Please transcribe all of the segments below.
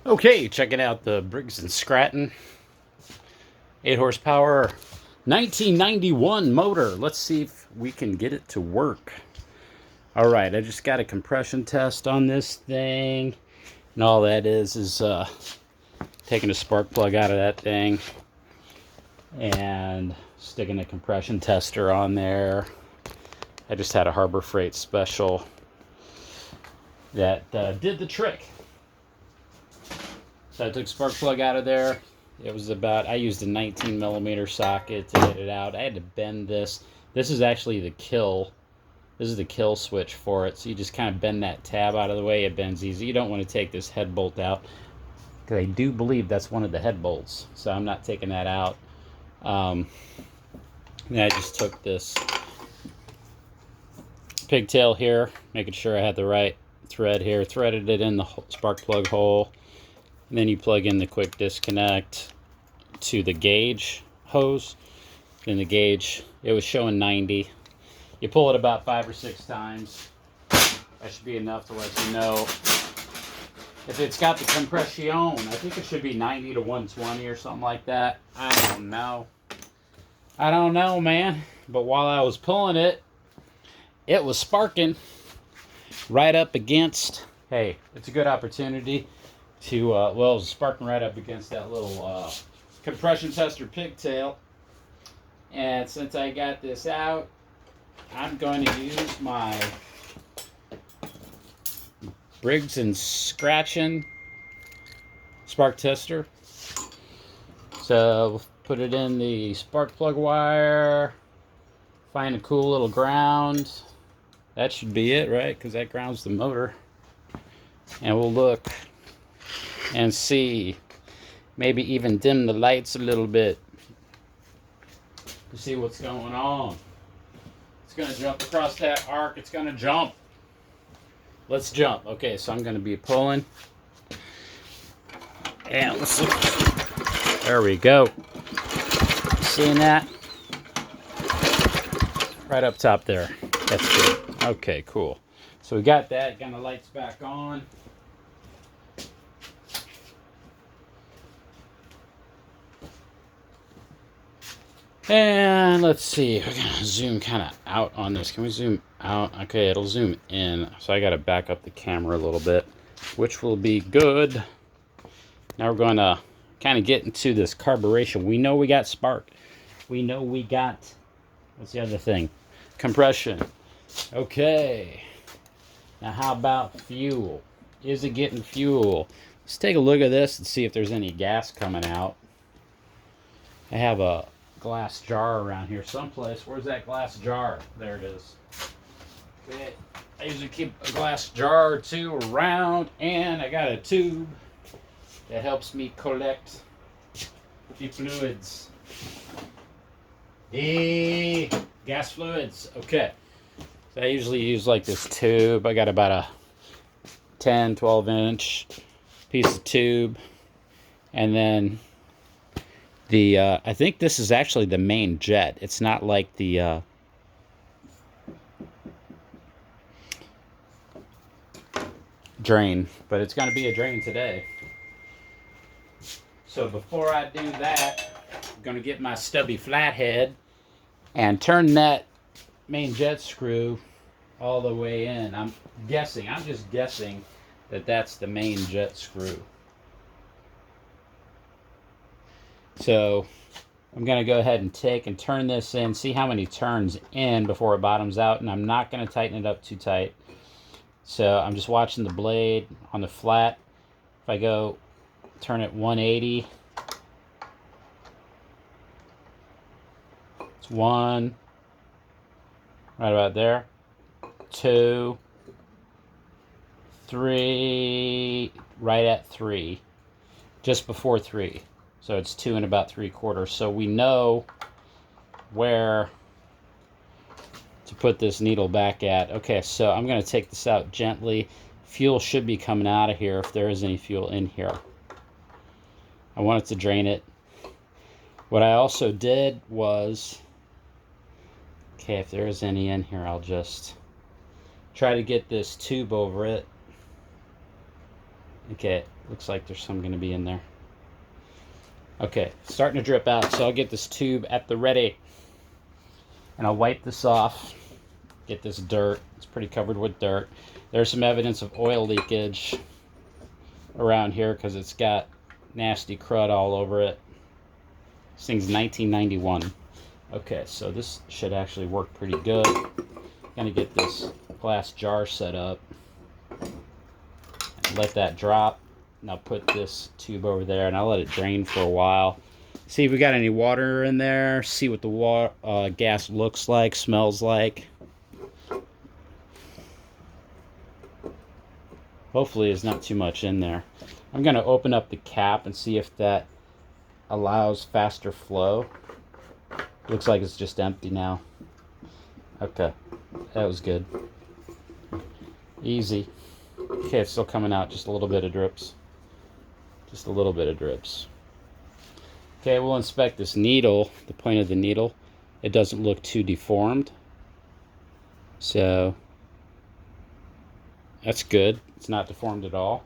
Okay, checking out the Briggs Stratton 8 horsepower 1991 motor. Let's see if we can get it to work. All right, I just got a compression test on this thing, and all that is taking a spark plug out of that thing and sticking a compression tester on there. I just had a Harbor Freight special that did the trick. So I took spark plug out of there. It was about, I used a 19 millimeter socket to get it out. I had to bend this. This is actually the kill. This is the kill switch for it. So you just kind of bend that tab out of the way. It bends easy. You don't want to take this head bolt out, because I do believe that's one of the head bolts. So I'm not taking that out. And I just took this pigtail here, making sure I had the right thread here. Threaded it in the spark plug hole. And then you plug in the quick disconnect to the gauge hose. Then the gauge, it was showing 90. You pull it about 5 or 6 times. That should be enough to let you know if it's got the compression. I think it should be 90 to 120 or something like that. I don't know. I don't know, man. But while I was pulling it, it was sparking right up against, hey, it's a good opportunity to, well, it was sparking right up against that little compression tester pigtail. And since I got this out, I'm going to use my Briggs and Stratton spark tester. So put it in the spark plug wire, find a cool little ground. That should be it, right? Because that grounds the motor. And we'll look and see, maybe even dim the lights a little bit to see what's going on. It's going to jump across that arc. It's going to jump. Let's jump. Okay, so I'm going to be pulling. And let's see. There we go. Seeing that? Right up top there. That's good. Okay, cool. So we got that. Got the lights back on. And let's see, we're gonna zoom kind of out on this. Can we zoom out? Okay, it'll zoom in. So I gotta back up the camera a little bit, which will be good. Now we're gonna kind of get into this carburation. We know we got spark. We know we got, what's the other thing? Compression. Okay. Now how about fuel? Is it getting fuel? Let's take a look at this and see if there's any gas coming out. I have a glass jar around here someplace. Where's that glass jar? There it is. Okay. I usually keep a glass jar or two around, and I got a tube that helps me collect the fluids. The gas fluids. Okay. So I usually use like this tube. I got about a 10, 12 inch piece of tube, and then I think this is actually the main jet. It's not like the drain, but it's going to be a drain today. So before I do that, I'm going to get my stubby flathead and turn that main jet screw all the way in. I'm just guessing that that's the main jet screw. So I'm going to go ahead and take and turn this in, see how many turns in before it bottoms out, and I'm not going to tighten it up too tight. So I'm just watching the blade on the flat. If I go turn it 180, it's 1, right about there, 2, 3, right at 3, just before 3. So it's 2 and about 3/4. So we know where to put this needle back at. Okay, so I'm going to take this out gently. Fuel should be coming out of here if there is any fuel in here. I wanted to drain it. What I also did was, okay, if there is any in here, I'll just try to get this tube over it Okay, looks like there's some going to be in there. Okay, starting to drip out, so I'll get this tube at the ready. And I'll wipe this off, get this dirt. It's pretty covered with dirt. There's some evidence of oil leakage around here because it's got nasty crud all over it. This thing's 1991. Okay, so this should actually work pretty good. Gonna get this glass jar set up. Let that drop. And I'll put this tube over there and I'll let it drain for a while. See if we got any water in there. See what the gas looks like, smells like. Hopefully there's not too much in there. I'm going to open up the cap and see if that allows faster flow. Looks like it's just empty now. Okay, that was good. Easy. Okay, it's still coming out, just a little bit of drips. Just a little bit of drips. Okay, we'll inspect this needle, the point of the needle. It doesn't look too deformed. So, that's good. It's not deformed at all.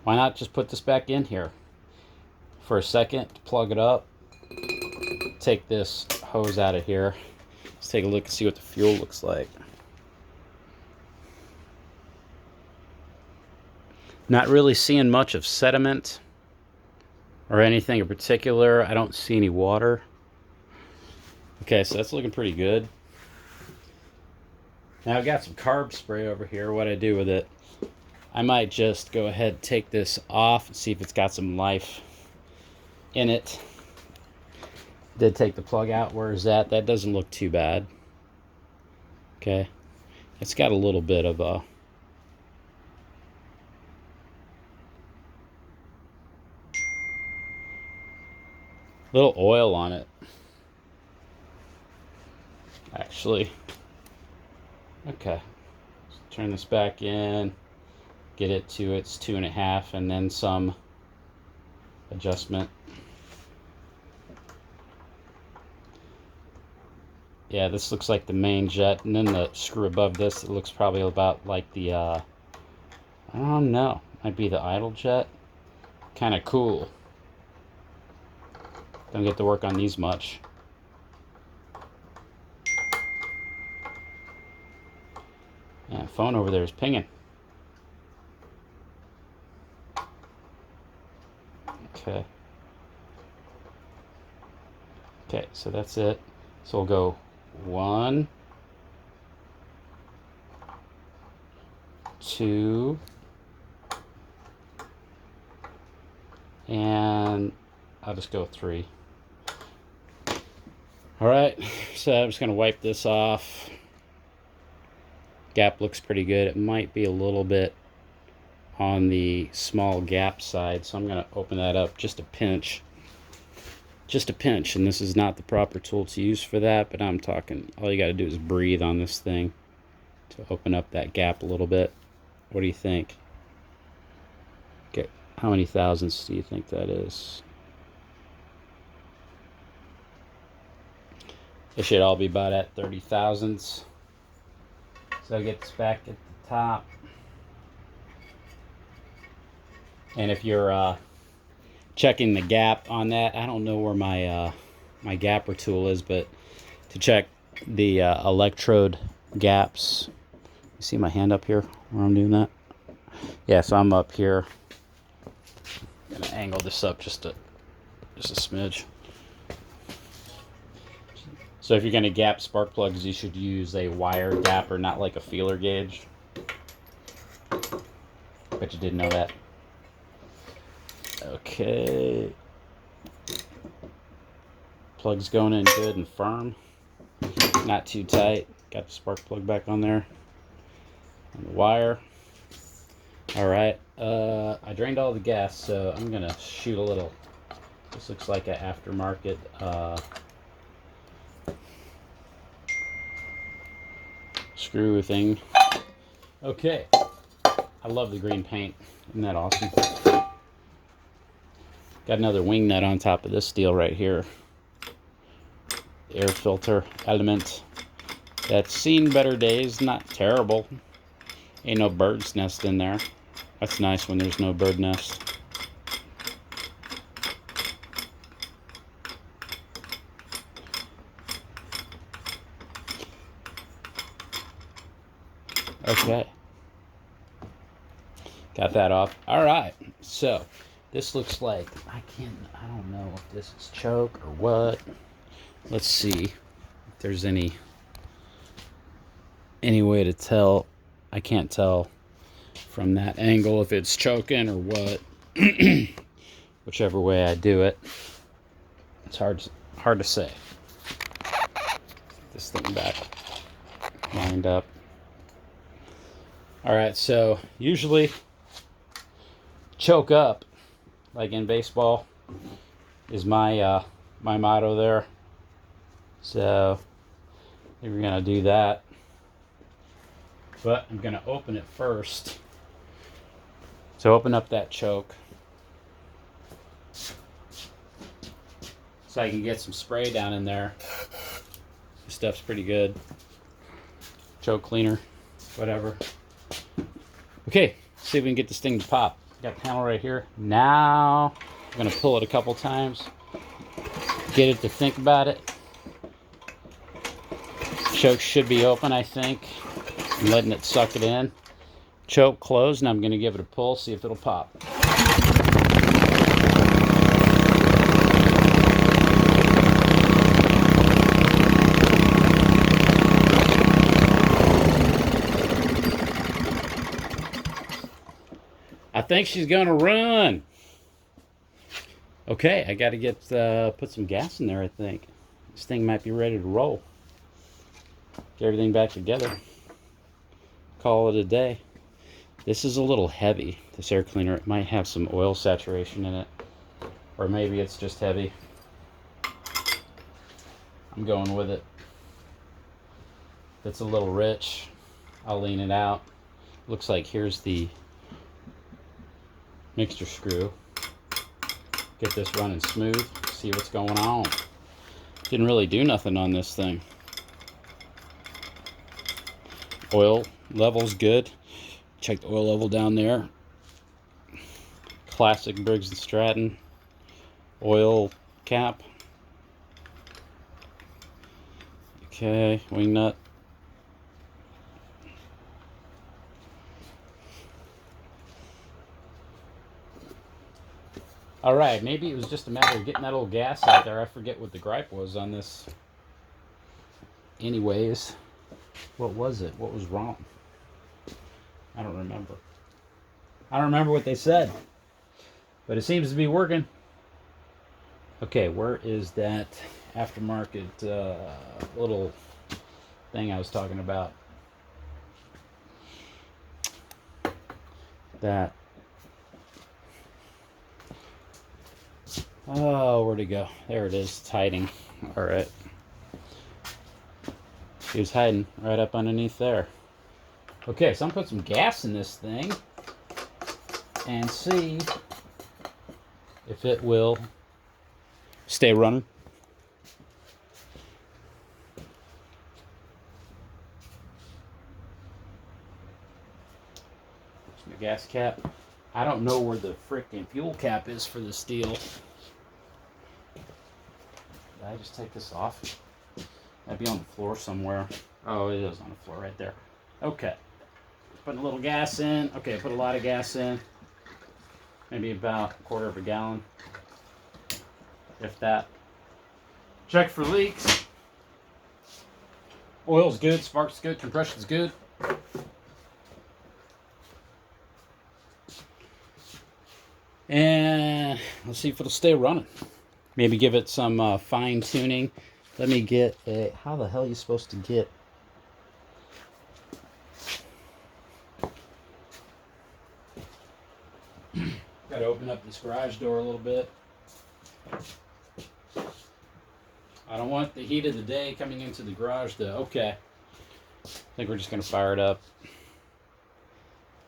Why not just put this back in here for a second to plug it up. Take this hose out of here. Let's take a look and see what the fuel looks like. Not really seeing much of sediment or anything in particular. I don't see any water. Okay, so that's looking pretty good. Now I've got some carb spray over here. What I do with it, I might just go ahead and take this off and see if it's got some life in it. Did take the plug out. Where is that? That doesn't look too bad. Okay, it's got a little bit of a little oil on it, actually. Okay, let's turn this back in, get it to its 2.5 and then some adjustment. Yeah, this looks like the main jet, and then the screw above this, it looks probably about like the I don't know, might be the idle jet. Kind of cool. Don't get to work on these much. Yeah, phone over there is pinging. Okay. Okay, so that's it. So we'll go 1, 2, and I'll just go 3. Alright, so I'm just going to wipe this off. Gap looks pretty good. It might be a little bit on the small gap side, so I'm going to open that up just a pinch. Just a pinch, and this is not the proper tool to use for that, but I'm talking, all you got to do is breathe on this thing to open up that gap a little bit. What do you think? Okay, how many thousandths do you think that is? It should all be about at 30 thousandths. So I get this back at the top. And if you're checking the gap on that, I don't know where my my gapper tool is, but to check the electrode gaps, you see my hand up here where I'm doing that? Yeah, so I'm up here. I'm gonna angle this up just a smidge. So if you're going to gap spark plugs, you should use a wire gapper, not like a feeler gauge. Bet you didn't know that. Okay. Plug's going in good and firm. Not too tight. Got the spark plug back on there. On the wire. Alright. I drained all the gas, so I'm going to shoot a little. This looks like an aftermarket screw thing. Okay, I love the green paint. Isn't that awesome? Got another wing nut on top of this deal right here. Air filter element. That's seen better days. Not terrible. Ain't no bird's nest in there. That's nice when there's no bird nest. Okay. Got that off. All right. So this looks like, I don't know if this is choke or what. Let's see if there's any way to tell. I can't tell from that angle if it's choking or what. Whichever way I do it, it's hard to say. This thing back lined up. All right, so usually choke up, like in baseball, is my my motto there. So we're gonna do that, but I'm gonna open it first. So open up that choke so I can get some spray down in there. This stuff's pretty good. Choke cleaner, whatever. Okay, see if we can get this thing to pop. Got the panel right here. Now I'm gonna pull it a couple times, get it to think about it. Choke should be open, I think. I'm letting it suck it in. Choke closed, and I'm gonna give it a pull, see if it'll pop. I think she's gonna run. Okay, I gotta get put some gas in there, I think. This thing might be ready to roll. Get everything back together. Call it a day. This is a little heavy, this air cleaner. It might have some oil saturation in it. Or maybe it's just heavy. I'm going with it. If it's a little rich, I'll lean it out. Looks like here's the mixture screw. Get this running smooth, see what's going on. Didn't really do nothing on this thing. Oil level's good. Check the oil level down there. Classic Briggs Stratton oil cap. Okay, wing nut. All right, maybe it was just a matter of getting that old gas out there. I forget what the gripe was on this. Anyways, what was it? What was wrong? I don't remember. I don't remember what they said, but it seems to be working. Okay, where is that aftermarket little thing I was talking about? That. Oh, where'd it go? There it is. It's hiding. All right. He was hiding right up underneath there. Okay, so I'm going to put some gas in this thing and see if it will stay running. There's my gas cap. I don't know where the frickin' fuel cap is for this deal. Did I just take this off? That'd be on the floor somewhere. Oh, it is on the floor right there. Okay. Putting a little gas in. Okay, put a lot of gas in. Maybe about a quarter of a gallon. If that. Check for leaks. Oil's good, spark's good, compression's good. And let's see if it'll stay running. Maybe give it some fine tuning. Let me get a, how the hell are you supposed to get? Got to open up this garage door a little bit. I don't want the heat of the day coming into the garage though. Okay. I think we're just going to fire it up.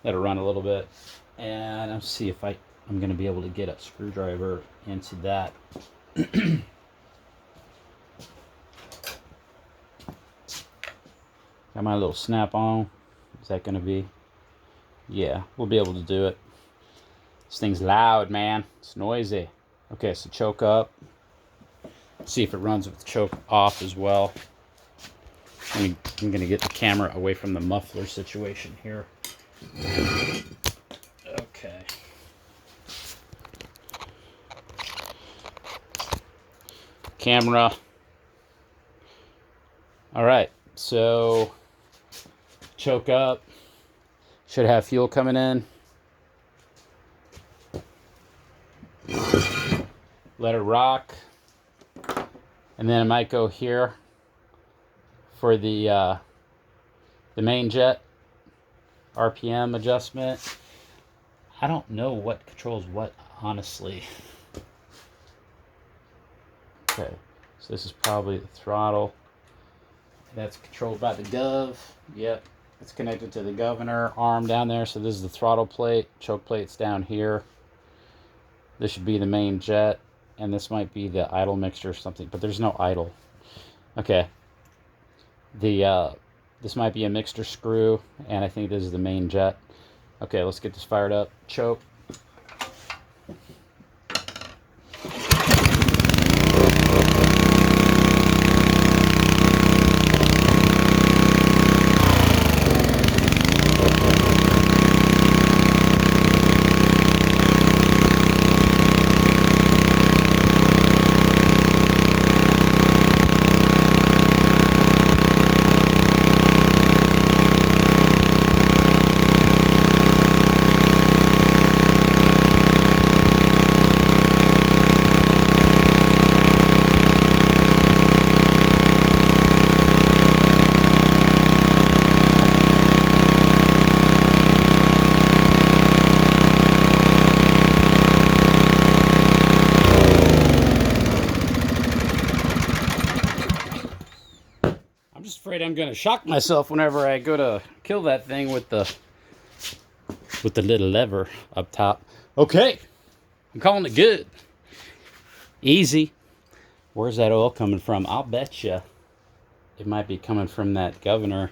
Let it run a little bit. And I'll see if I'm going to be able to get a screwdriver into that. Got my little snap-on. Is that going to be Yeah, we'll be able to do it. This thing's loud, man. It's noisy. Okay, so choke up. See if it runs with the choke off as well. I'm going to get the camera away from the muffler situation here. Okay. Camera. All right, so choke up. Should have fuel coming in. Let it rock. And then I might go here for the main jet RPM adjustment. I don't know what controls what, honestly. Okay, so this is probably the throttle. That's controlled by the gov. Yep, it's connected to the governor arm down there. So this is the throttle plate. Choke plate's down here. This should be the main jet. And this might be the idle mixture or something, but there's no idle. Okay. This might be a mixture screw, and I think this is the main jet. Okay, let's get this fired up. Choke. I'm just afraid I'm gonna shock myself whenever I go to kill that thing with the little lever up top. Okay, I'm calling it good. Easy. Where's that oil coming from? I'll bet you it might be coming from that governor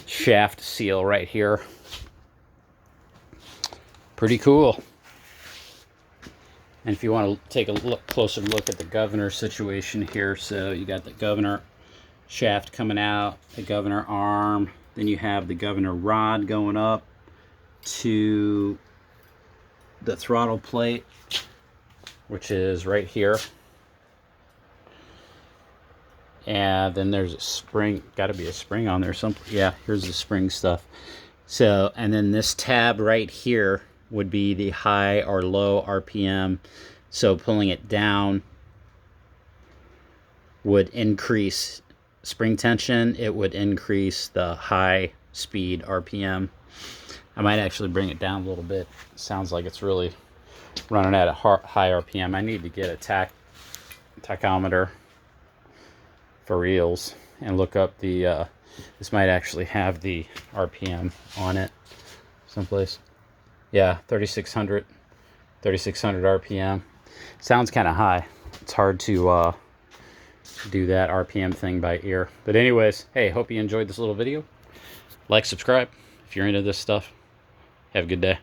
shaft seal right here. Pretty cool. And if you want to take a closer look at the governor situation here, so you got the governor shaft coming out, the governor arm, then you have the governor rod going up to the throttle plate, which is right here. And then there's a spring, got to be a spring on there. Yeah, here's the spring stuff. So, and then this tab right here would be the high or low RPM. So pulling it down would increase spring tension. It would increase the high speed RPM. I might actually bring it down a little bit. Sounds like it's really running at a high RPM. I need to get a tachometer for reals and look up the this might actually have the RPM on it someplace. Yeah, 3600 RPM. Sounds kind of high. It's hard to do that RPM thing by ear. But anyways, hey, hope you enjoyed this little video. Like, subscribe if you're into this stuff. Have a good day.